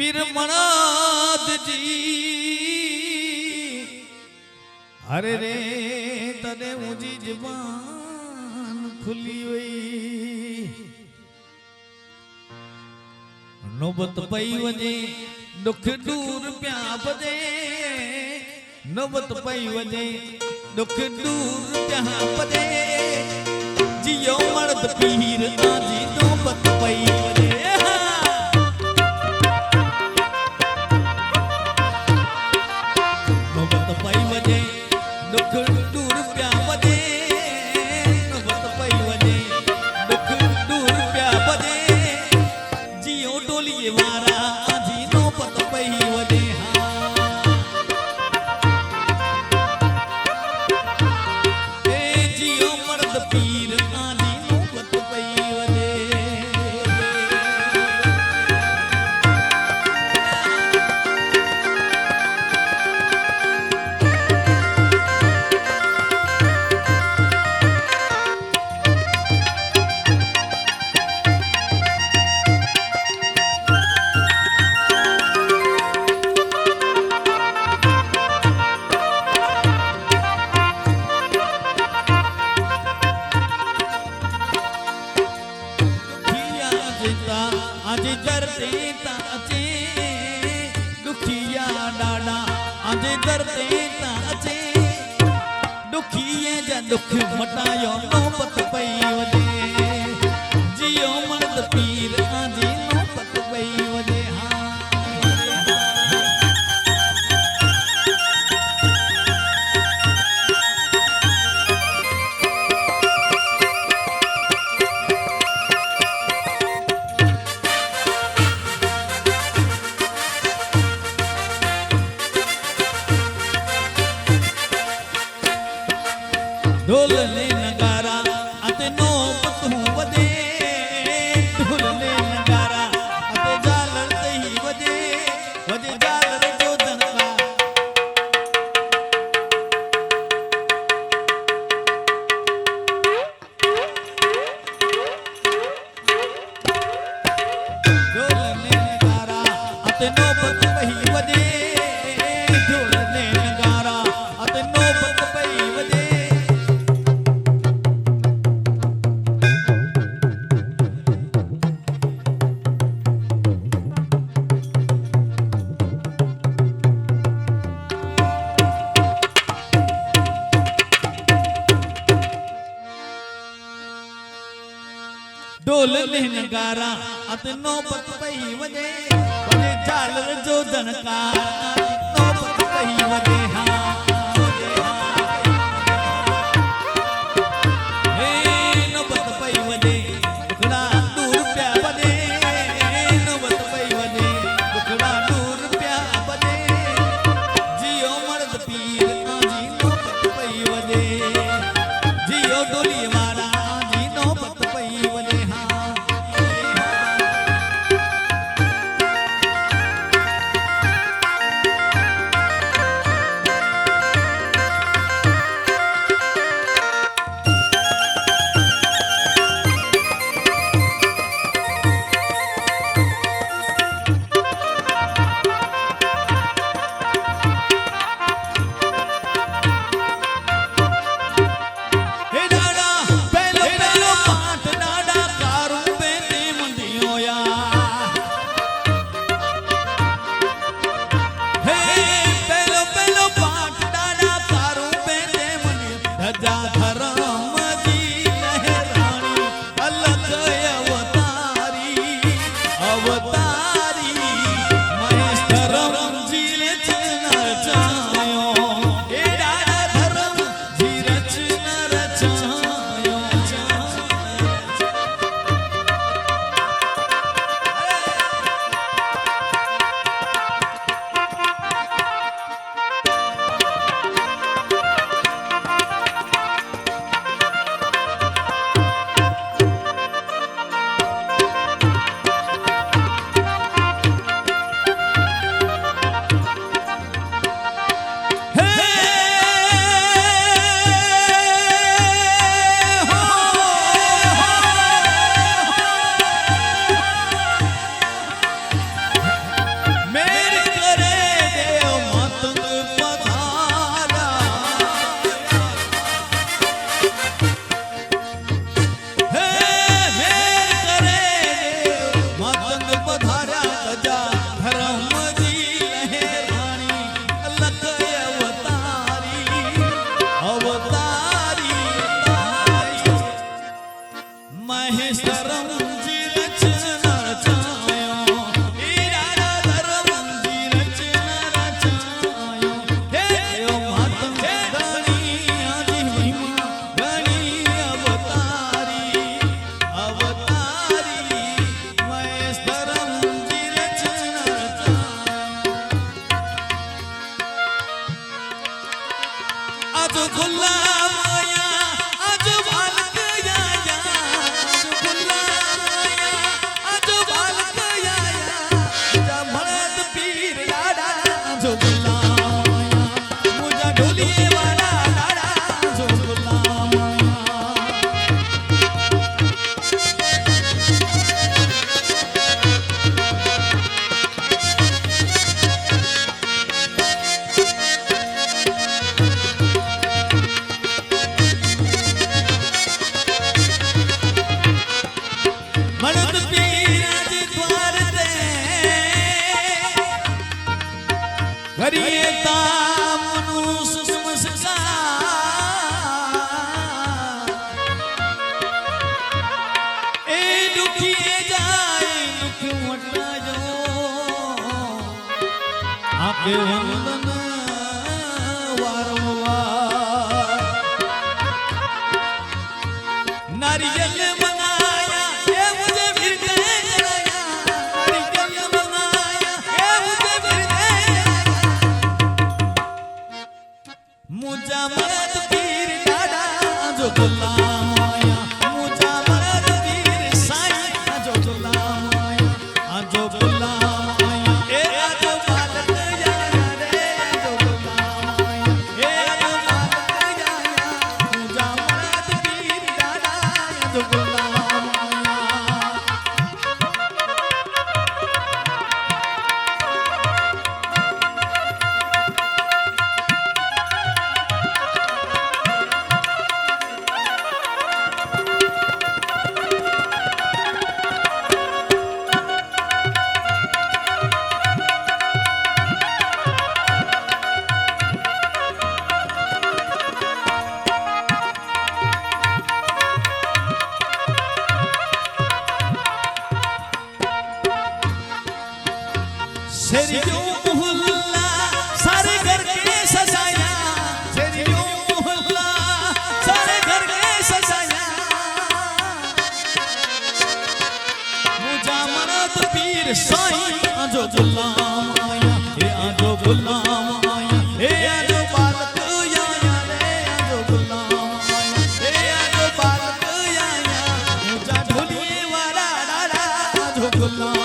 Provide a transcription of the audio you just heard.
पीर मनाद जी अरे रे तने मुझी जबान खुली हुई नौबत पई वजे दुख दूर प्या बजे नौबत पई वजे दुख दूर प्या बजे जियो मर्द पीर आजी नौबत पई वजे दुख दूर प्या बजे नौबत पई वजे दुख दूर प्या बजे जियो डोलिए वारा आजी नौबत पई वजे जियो मर्द पीर आजी नौबत पई वजे आज दर्दे ताचे दुखिया डाडा आज दर्दे ताचे दुखिए जा दुख मटायो नौबत पई वजे जियो मर्द पीर आजी नौबत पई वजे ढोलने नगारा अते नौबत हूँ वजे ढोलने नगारा अते जालर तही वजे वजे जालर जो जनका ढोलने नगारा अते नौबत पई वजे ढोलने नगारा अते नौबत पई वजे ढोलने नगारा अत नौबत पई वजे वजे झालर जो जनकार नौबत पई वजे हे नौबत पई वजे दुखड़ा दूर प्या बजे नौबत पई वजे दुखड़ा दूर प्या बजे जियो मर्द पीर आजी नौबत पई वजे जियो डोली वाला आजी नौबत पई वजे દુખી જાય દુખ મટાજો આપે વંદન વારંવાર નારિયેલ મંગાયા એ મુજે ફિર ગए કરાયા નારિયેલ મંગાયા એ મુજે ફિર ગए મુજા મરદ પીર દાદા જો ગુલામ આયા મુજા મરદ પીર સાईं જો ગુલામ આયા આજો ગુલામ આયા એ આજો બાલક આયા રે આજો ગુલામ આયા એ આજો બાલક આયા મુજા મરદ પીર દાદા આજો ગુલામ આયા शेरियों मोहल्ला सारे घर के सजाया शेरियों मोहल्ला सारे घर के सजाया मुझा मरद पीर साईं आजो गुलाम आया हे आजो गुलाम आया हे आजो बालक आया रे आजो गुलाम आया हे आजो बालक आया मुझा ढोलिए वाला डाला आजो गुलाम